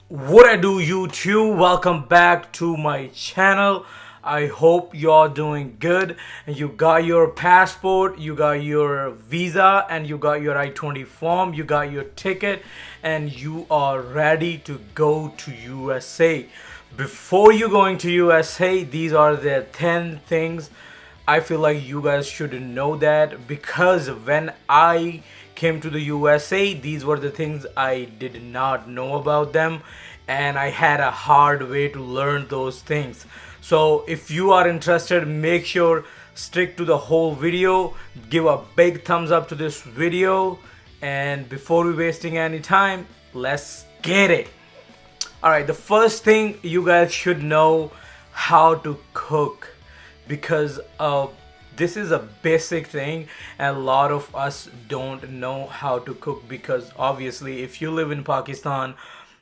What I do, YouTube? Welcome back to my channel. I hope you're doing good and you got your passport, you got your visa, and you got your I-20 form, you got your ticket, and you are ready to go to USA. Before you going to USA, these are the 10 things I feel like you guys should know, that because when I came to the USA, these were the things I did not know about them, and I had a hard way to learn those things. So if you are interested, make sure stick to the whole video, give a big thumbs up to this video, and before we wasting any time, let's get it. Alright, the first thing you guys should know, how to cook, because this is a basic thing and a lot of us don't know how to cook, because obviously if you live in Pakistan,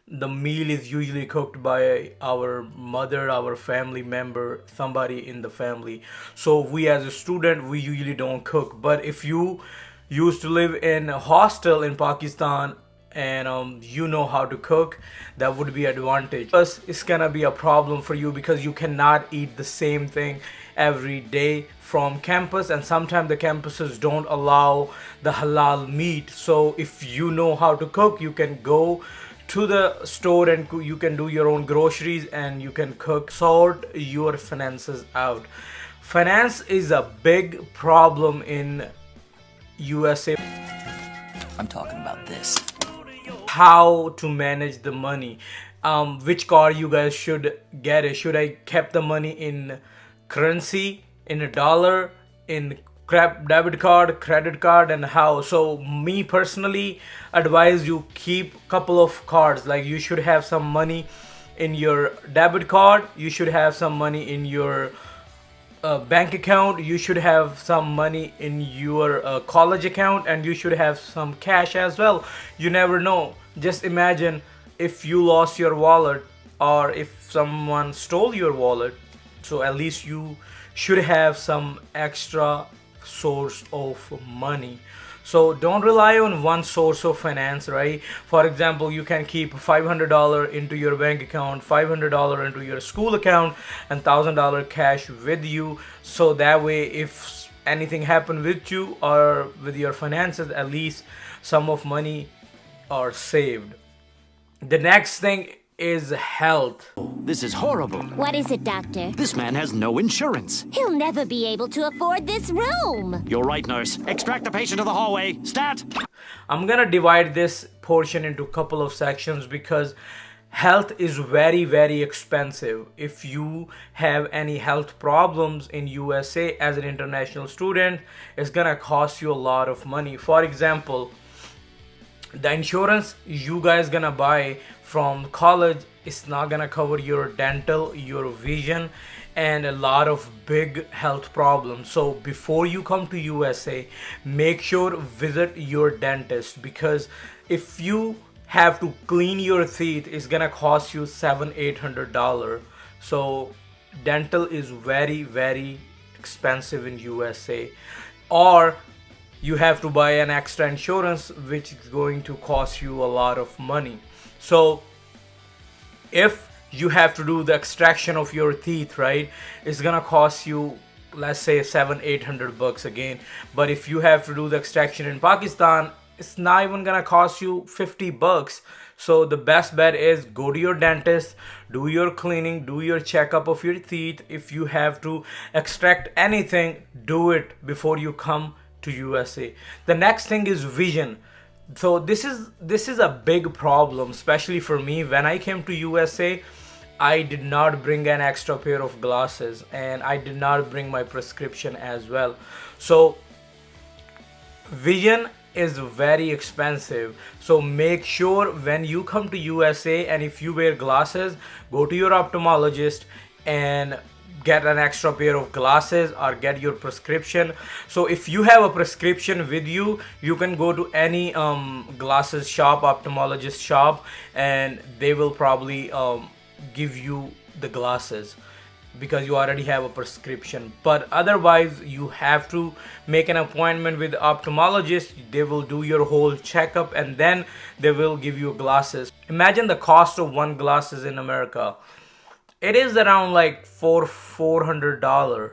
the meal is usually cooked by our mother, our family member, somebody in the family. So we as a student, we usually don't cook. But if you used to live in a hostel in Pakistan and you know how to cook, that would be advantage. Plus it's gonna be a problem for you because you cannot eat the same thing every day from campus, and sometimes the campuses don't allow the halal meat. So if you know how to cook, you can go to the store and you can do your own groceries and you can cook. Sort your finances out. Finance is a big problem in USA. I'm talking about this. How to manage the money, which card you guys should get it. Should I keep the money in currency, in a dollar, in debit card, credit card, and how? So me personally advise you keep couple of cards. Like you should have some money in your debit card, you should have some money in your bank account, you should have some money in your college account, and you should have some cash as well. You never know. Just imagine if you lost your wallet or if someone stole your wallet, so at least you should have some extra source of money. So don't rely on one source of finance, right? For example, you can keep $500 into your bank account, $500 into your school account, and $1,000 cash with you. So that way, if anything happen with you or with your finances, at least some of money are saved. The next thing is health. This is horrible. What is it, Doctor? This man has no insurance. He'll never be able to afford this room. You're right, nurse. Extract the patient to the hallway. Stat! I'm gonna divide this portion into a couple of sections because health is very expensive. If you have any health problems in USA as an international student, it's gonna cost you a lot of money. For example, the insurance you guys gonna buy from college is not gonna cover your dental, your vision, and a lot of big health problems. So before you come to USA, make sure visit your dentist, because if you have to clean your teeth, it's gonna cost you $700-800. So dental is very expensive in USA. Or you have to buy an extra insurance, which is going to cost you a lot of money. So if you have to do the extraction of your teeth, right, it's gonna cost you, let's say, $700-800 again. But if you have to do the extraction in Pakistan, it's not even gonna cost you $50. So the best bet is go to your dentist, do your cleaning, do your checkup of your teeth. If you have to extract anything, do it before you come to USA. The next thing is vision. So this is a big problem, especially for me. When I came to USA, I did not bring an extra pair of glasses, and I did not bring my prescription as well. So vision is very expensive. So make sure when you come to USA and if you wear glasses, go to your ophthalmologist and get an extra pair of glasses or get your prescription. So if you have a prescription with you, you can go to any glasses shop, ophthalmologist shop, and they will probably give you the glasses. because you already have a prescription. But otherwise, you have to make an appointment with the ophthalmologist. They will do your whole checkup and then they will give you glasses. Imagine the cost of one glasses in America. It is around like $400.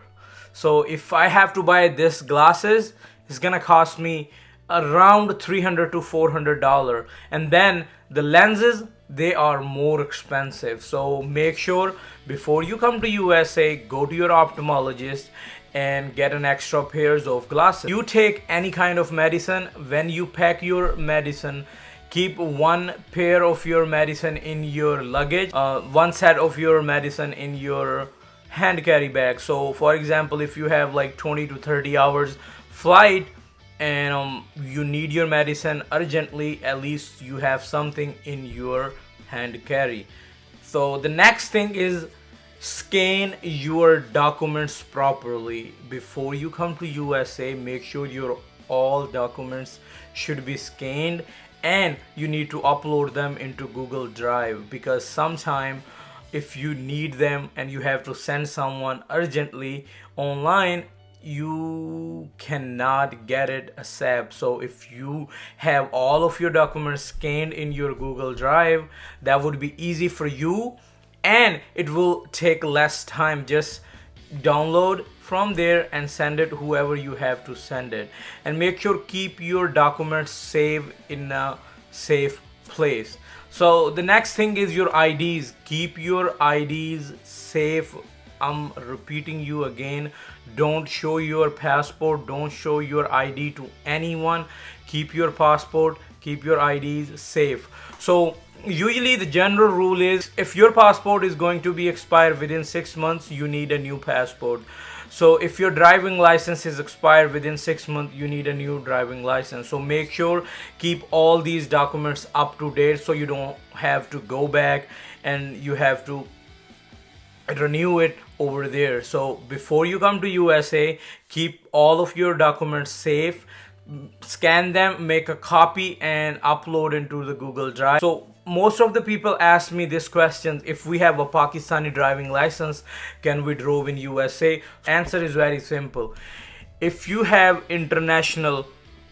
So if I have to buy this glasses, it's gonna cost me around $300 to $400. And then the lenses, they are more expensive. So make sure before you come to USA, go to your ophthalmologist and get an extra pairs of glasses. You take any kind of medicine. When you pack your medicine, keep one pair of your medicine in your luggage, one set of your medicine in your hand carry bag. So for example, if you have like 20 to 30 hours flight and you need your medicine urgently, at least you have something in your hand carry. So the next thing is scan your documents properly before you come to USA. Make sure your all documents should be scanned and you need to upload them into Google Drive, because sometime if you need them and you have to send someone urgently online, you cannot get it accept. So if you have all of your documents scanned in your Google Drive, that would be easy for you and it will take less time. Just download from there and send it whoever you have to send it. And make sure keep your documents safe in a safe place. So the next thing is your IDs. Keep your IDs safe. I'm repeating you again, don't show your passport, don't show your ID to anyone. Keep your passport, keep your IDs safe. So usually the general rule is if your passport is going to be expired within 6 months, you need a new passport. So if your driving license is expired within 6 months, you need a new driving license. So make sure keep all these documents up to date so you don't have to go back and you have to renew it over there. So before you come to USA, keep all of your documents safe, scan them, make a copy and upload into the Google Drive. So most of the people ask me this question: if we have a Pakistani driving license, can we drive in USA? Answer is very simple. If you have international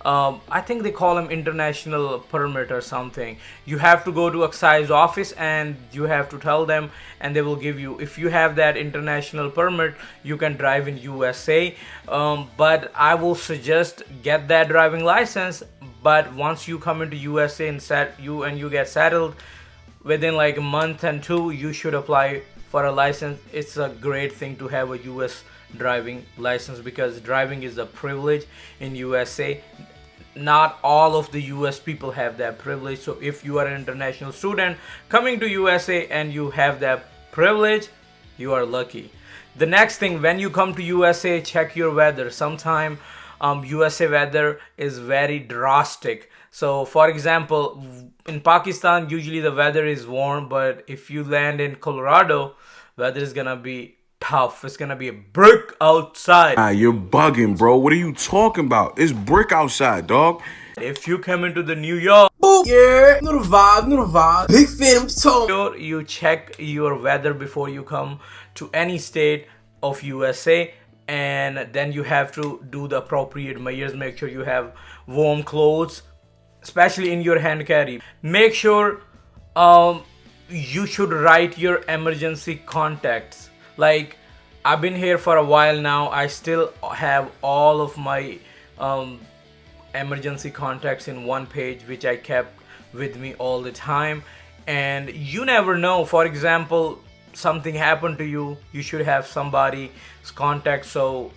I think they call them international permit or something, you have to go to excise office and you have to tell them and they will give you. If you have that international permit, you can drive in USA. But I will suggest get that driving license. But once you come into USA and you get settled, within like a month and two, you should apply for a license. It's a great thing to have a US driving license because driving is a privilege in USA. Not all of the US people have that privilege. So if you are an international student coming to USA and you have that privilege, you are lucky. The next thing, when you come to USA, check your weather. Sometime USA weather is very drastic. So for example, in Pakistan usually the weather is warm, but if you land in Colorado, weather is gonna be tough. It's gonna be a brick outside. Ah, you're bugging, bro. What are you talking about? It's brick outside, dog. If you come into the New York, Yeah, know the vibe. Big fan, what you talking? you check your weather before you come to any state of USA, and then you have to do the appropriate measures. Make sure you have warm clothes, especially in your hand carry. Make sure you should write your emergency contacts. Like, I've been here for a while now, I still have all of my emergency contacts in one page, which I kept with me all the time. And you never know, for example, something happened to you, you should have somebody's contact so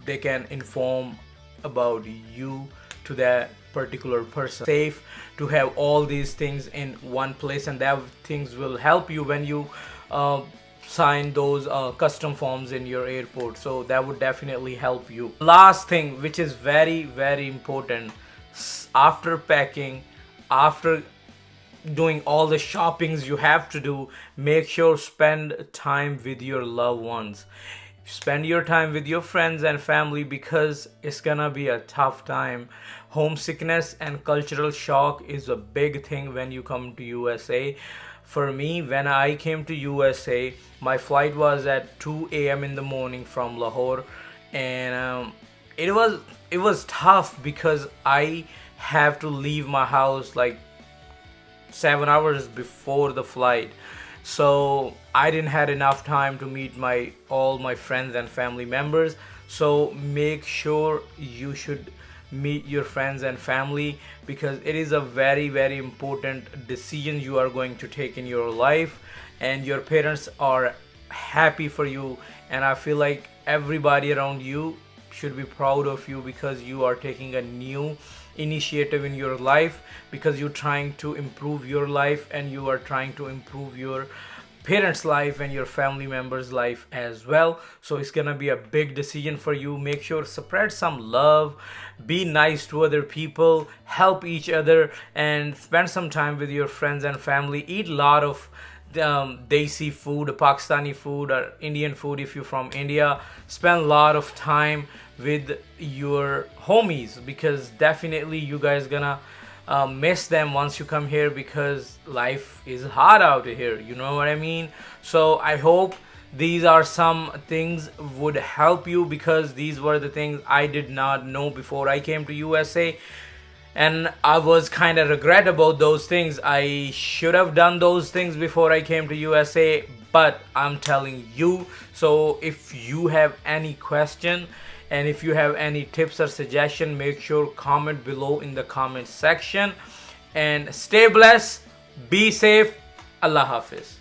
they can inform about you to that particular person. Safe to have all these things in one place, and that things will help you when you sign those custom forms in your airport. So that would definitely help you. Last thing, which is very very important, after packing, after doing all the shoppings you have to do, make sure spend time with your loved ones. spend your time with your friends and family because it's gonna be a tough time. Homesickness and cultural shock is a big thing when you come to USA. For me, when I came to USA, my flight was at 2 a.m. in the morning from Lahore, and it was tough because I have to leave my house like 7 hours before the flight. So I didn't had enough time to meet my all my friends and family members. So make sure you should meet your friends and family because it is a very very important decision you are going to take in your life, and your parents are happy for you, and I feel like everybody around you should be proud of you because you are taking a new initiative in your life, because you're trying to improve your life and you are trying to improve your parents life and your family members life as well. So it's gonna be a big decision for you. Make sure spread some love, be nice to other people, help each other, and spend some time with your friends and family. Eat a lot of desi food, Pakistani food, or Indian food if you're from India. Spend a lot of time with your homies because definitely you guys gonna miss them once you come here because life is hard out here. You know what I mean? So I hope these are some things would help you because these were the things I did not know before I came to USA, and I was kind of regret about those things. I should have done those things before I came to USA, but I'm telling you. So if you have any question and if you have any tips or suggestion, make sure comment below in the comment section, and stay blessed, be safe. Allah Hafiz.